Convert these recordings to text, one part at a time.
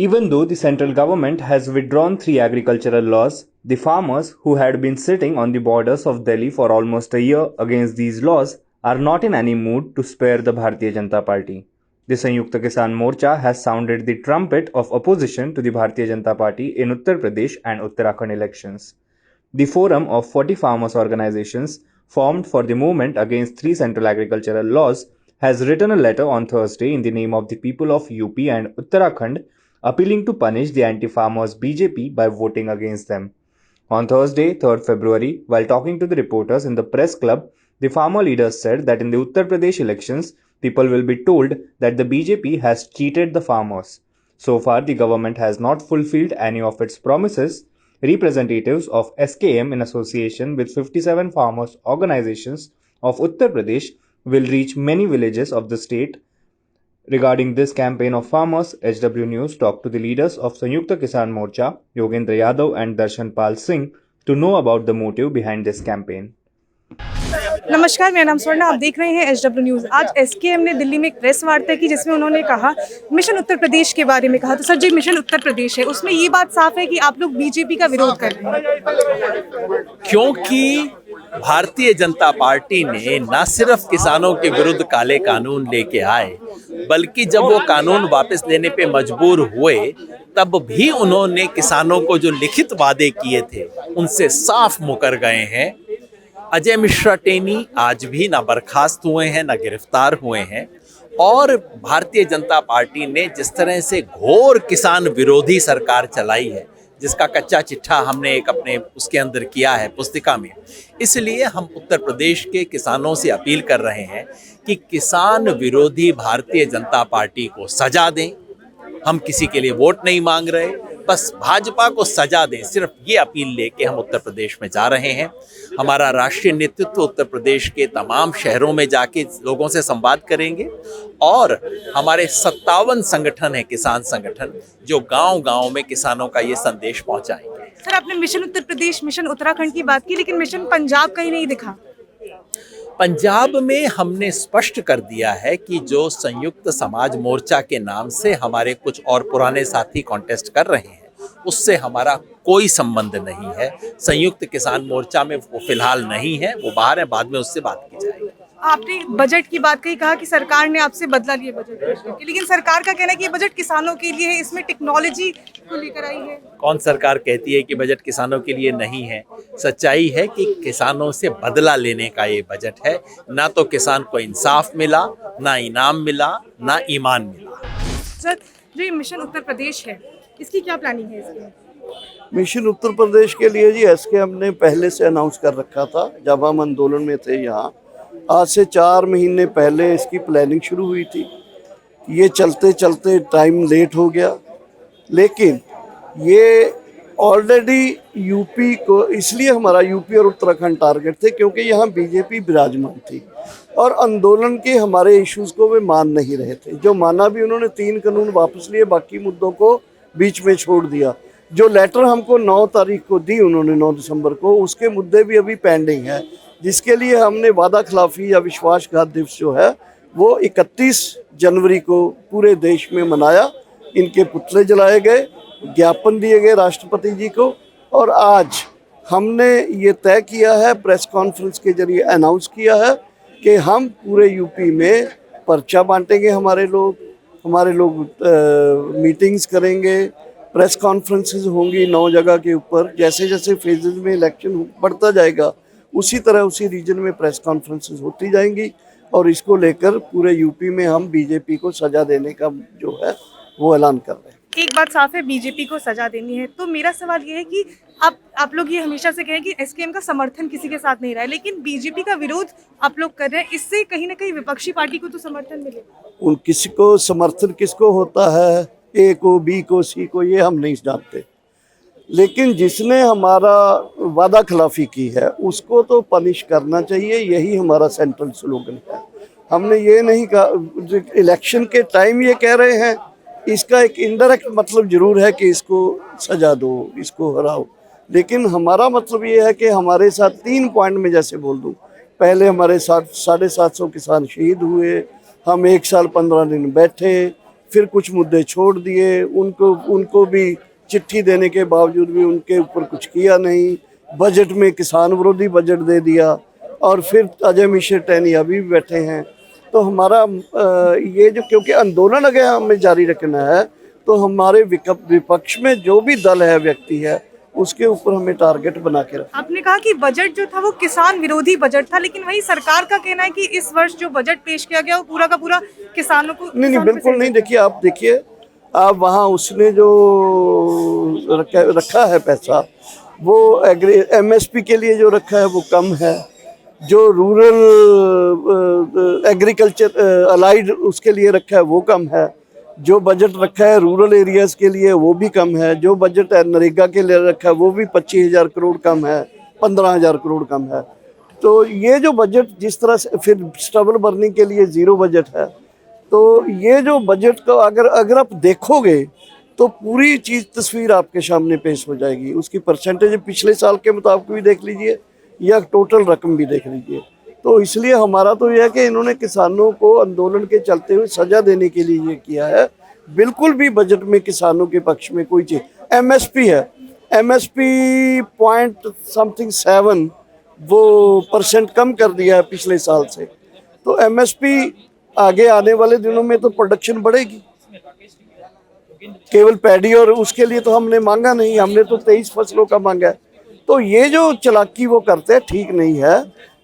Even though the central government has withdrawn three agricultural laws, the farmers who had been sitting on the borders of Delhi for almost a year against these laws are not in any mood to spare the Bharatiya Janata Party. The Sanyukta Kisan Morcha has sounded the trumpet of opposition to the Bharatiya Janata Party in Uttar Pradesh and Uttarakhand elections. The forum of 40 farmers organizations formed for the movement against three central agricultural laws has written a letter on Thursday in the name of the people of UP and Uttarakhand appealing to punish the anti-farmers BJP by voting against them. On Thursday, 3rd February, while talking to the reporters in the press club, the farmer leaders said that in the Uttar Pradesh elections, people will be told that the BJP has cheated the farmers. So far, the government has not fulfilled any of its promises. Representatives of SKM in association with 57 farmers organizations of Uttar Pradesh will reach many villages of the state. Regarding this campaign of farmers, HW News talked to the leaders of Sanyukta Kisan Morcha, Yogendra Yadav and Darshan Pal Singh to know about the motive behind this campaign. नमस्कार, मेरा नाम स्वर्णा, आप देख रहे हैं HW news. आज SKM ने दिल्ली में एक प्रेस वार्ता की जिसमें उन्होंने कहा, मिशन उत्तर प्रदेश के बारे में कहा। तो सर, जो मिशन उत्तर प्रदेश है उसमें ये बात साफ है कि आप लोग बीजेपी का विरोध कर रहे हैं, क्योंकि भारतीय जनता पार्टी ने न सिर्फ किसानों के विरुद्ध काले कानून लेके आए, बल्कि जब वो कानून वापस लेने पे मजबूर हुए तब भी उन्होंने किसानों को जो लिखित वादे किए थे उनसे साफ मुकर गए हैं। अजय मिश्रा टेनी आज भी ना बर्खास्त हुए हैं, ना गिरफ्तार हुए हैं। और भारतीय जनता पार्टी ने जिस तरह से घोर किसान विरोधी सरकार चलाई है, जिसका कच्चा चिट्ठा हमने एक अपने उसके अंदर किया है पुस्तिका में, इसलिए हम उत्तर प्रदेश के किसानों से अपील कर रहे हैं कि किसान विरोधी भारतीय जनता पार्टी को सजा दें। हम किसी के लिए वोट नहीं मांग रहे, बस भाजपा को सजा दें, सिर्फ ये अपील लेके हम उत्तर प्रदेश में जा रहे हैं। हमारा राष्ट्रीय नेतृत्व उत्तर प्रदेश के तमाम शहरों में जाके लोगों से संवाद करेंगे और हमारे 57 संगठन हैं, किसान संगठन, जो गांव-गांव में किसानों का ये संदेश पहुंचाएंगे। सर, आपने मिशन उत्तर प्रदेश, मिशन उत्तराखंड की बात की, लेकिन मिशन पंजाब कहीं नहीं दिखा। पंजाब में हमने स्पष्ट कर दिया है कि जो संयुक्त समाज मोर्चा के नाम से हमारे कुछ और पुराने साथी कॉन्टेस्ट कर रहे हैं, उससे हमारा कोई संबंध नहीं है। संयुक्त किसान मोर्चा में वो फिलहाल नहीं है, वो बाहर है, बाद में उससे बात की जाएगी। आपने बजट की बात कही, कहा कि सरकार ने आपसे बदला लिया बजट, लेकिन सरकार का कहना है कि ये बजट किसानों के लिए है, इसमें टेक्नोलॉजी को लेकर आई है। कौन सरकार कहती है कि बजट किसानों के लिए नहीं है? सच्चाई है कि किसानों से बदला लेने का ये बजट है। ना तो किसान को इंसाफ मिला, ना इनाम मिला, ना ईमान मिला। सर, जो ये मिशन उत्तर प्रदेश है, इसकी क्या प्लानिंग है? इसकी मिशन उत्तर प्रदेश के लिए जी एसकेएम ने पहले से अनाउंस कर रखा था जब हम आंदोलन में थे। यहाँ आज से 4 महीने पहले इसकी प्लानिंग शुरू हुई थी। ये चलते चलते टाइम लेट हो गया, लेकिन ये ऑलरेडी यूपी को, इसलिए हमारा यूपी और उत्तराखंड टारगेट थे क्योंकि यहाँ बीजेपी विराजमान थी और आंदोलन के हमारे इश्यूज़ को वे मान नहीं रहे थे। जो माना भी उन्होंने 3 कानून वापस लिए, बाकी मुद्दों को बीच में छोड़ दिया। जो लेटर हमको 9 तारीख को दी उन्होंने, 9 दिसंबर को, उसके मुद्दे भी अभी पेंडिंग है, जिसके लिए हमने वादा खिलाफी या विश्वासघात दिवस जो है वो 31 जनवरी को पूरे देश में मनाया। इनके पुतले जलाए गए, ज्ञापन दिए गए राष्ट्रपति जी को, और आज हमने ये तय किया है, प्रेस कॉन्फ्रेंस के जरिए अनाउंस किया है कि हम पूरे यूपी में पर्चा बांटेंगे। हमारे लोग मीटिंग्स करेंगे, प्रेस कॉन्फ्रेंसेस होंगी 9 जगह के ऊपर। जैसे जैसे फेजेस में इलेक्शन बढ़ता जाएगा उसी तरह उसी रीजन में प्रेस कॉन्फ्रेंसेस होती जाएंगी और इसको लेकर पूरे यूपी में हम बीजेपी को सजा देने का जो है वो ऐलान कर रहे हैं। एक बात साफ है, बीजेपी को सजा देनी है। तो मेरा सवाल ये है कि आप लोग ये हमेशा से कहें कि एसकेएम का समर्थन किसी के साथ नहीं रहा है, लेकिन बीजेपी का विरोध आप लोग कर रहे हैं, इससे कहीं ना कहीं विपक्षी पार्टी को तो समर्थन मिलेगा। उन किसी को समर्थन किसको होता है, ए को, बी को, सी को, ये हम नहीं जानते, लेकिन जिसने हमारा वादा खिलाफी की है उसको तो पनिश करना चाहिए। यही हमारा सेंट्रल स्लोगन है। हमने ये नहीं कहा, इलेक्शन के टाइम ये कह रहे हैं, इसका एक इनडायरेक्ट मतलब जरूर है कि इसको सजा दो, इसको हराओ, लेकिन हमारा मतलब ये है कि हमारे साथ 3 पॉइंट में जैसे बोल दूं, पहले हमारे साथ 750 किसान शहीद हुए, हम 1 साल 15 दिन बैठे, फिर कुछ मुद्दे छोड़ दिए, उनको भी चिट्ठी देने के बावजूद भी उनके ऊपर कुछ किया नहीं। बजट में किसान विरोधी बजट दे दिया और फिर अजय मिश्र टहनिया भी बैठे हैं। तो हमारा ये जो, क्योंकि आंदोलन अगर हमें जारी रखना है तो हमारे विपक्ष में जो भी दल है, व्यक्ति है, उसके ऊपर हमें टारगेट बना के रखना। आपने कहा कि बजट जो था वो किसान विरोधी बजट था, लेकिन वही सरकार का कहना है कि इस वर्ष जो बजट पेश किया गया वो पूरा का पूरा किसानों को नहीं, बिल्कुल नहीं। देखिए आप वहाँ उसने जो रखा है पैसा, वो MSP के लिए जो रखा है वो कम है। जो रूरल एग्रीकल्चर अलाइड उसके लिए रखा है वो कम है। जो बजट रखा है रूरल एरियाज के लिए वो भी कम है। जो बजट नरेगा के लिए रखा है वो भी 25,000 करोड़ कम है, 15,000 करोड़ कम है। तो ये जो बजट जिस तरह से, फिर स्टबल बर्निंग के लिए ज़ीरो बजट है। तो ये जो बजट को अगर आप देखोगे तो पूरी चीज़ तस्वीर आपके सामने पेश हो जाएगी। उसकी परसेंटेज पिछले साल के मुताबिक भी देख लीजिए या टोटल रकम भी देख लीजिए। तो इसलिए हमारा तो यह है कि इन्होंने किसानों को आंदोलन के चलते हुए सजा देने के लिए ये किया है। बिल्कुल भी बजट में किसानों के पक्ष में कोई चीज़, MSP है, MSP .7 वो % कम कर दिया है पिछले साल से। तो MSP आगे आने वाले दिनों में तो प्रोडक्शन बढ़ेगी। केवल पैडी और उसके लिए तो हमने मांगा नहीं, हमने तो 23 फसलों का मांगा है। तो ये जो चालाकी वो करते हैं ठीक नहीं है।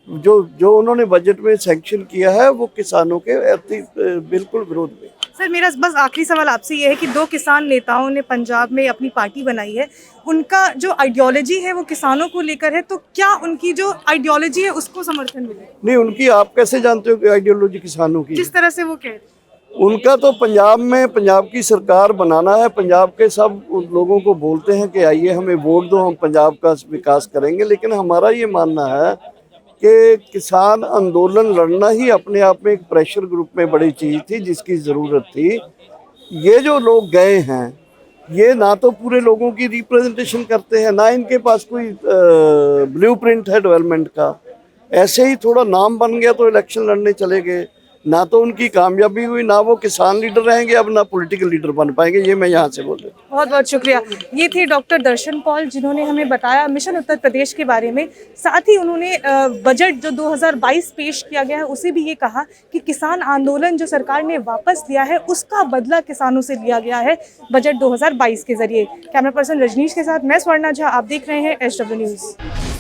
जो उन्होंने बजट में सैंक्शन किया है वो किसानों के बिल्कुल विरोध में। सर, मेरा बस आखिरी सवाल आपसे ये है कि 2 किसान नेताओं ने पंजाब में अपनी पार्टी बनाई है, उनका जो आइडियोलॉजी है वो किसानों को लेकर है, तो क्या उनकी जो आइडियोलॉजी है उसको समर्थन मिले? नहीं, उनकी आप कैसे जानते हो कि आइडियोलॉजी किसानों की? जिस तरह से वो कह रहे हैं। उनका तो पंजाब में पंजाब की सरकार बनाना है। पंजाब के सब लोगों को बोलते हैं कि आइए हमें वोट दो, हम पंजाब का विकास करेंगे। लेकिन हमारा ये मानना है कि किसान आंदोलन लड़ना ही अपने आप में एक प्रेशर ग्रुप में बड़ी चीज़ थी जिसकी ज़रूरत थी। ये जो लोग गए हैं ये ना तो पूरे लोगों की रिप्रेजेंटेशन करते हैं, ना इनके पास कोई ब्लूप्रिंट है डेवलपमेंट का। ऐसे ही थोड़ा नाम बन गया तो इलेक्शन लड़ने चले गए, ना तो उनकी कामयाबी हुई, ना वो किसान लीडर रहेंगे, अब ना पॉलिटिकल लीडर बन पाएंगे। ये मैं यहाँ से बोल रहा हूँ। बहुत बहुत शुक्रिया। ये थे डॉक्टर दर्शन पॉल, जिन्होंने हमें बताया मिशन उत्तर प्रदेश के बारे में। साथ ही उन्होंने बजट जो 2022 पेश किया गया है उसे भी ये कहा कि किसान आंदोलन जो सरकार ने वापस लिया है उसका बदला किसानों से लिया गया है बजट 2022 के जरिए। कैमरा पर्सन रजनीश के साथ मैं स्वर्णा झा, आप देख रहे हैं SW न्यूज़।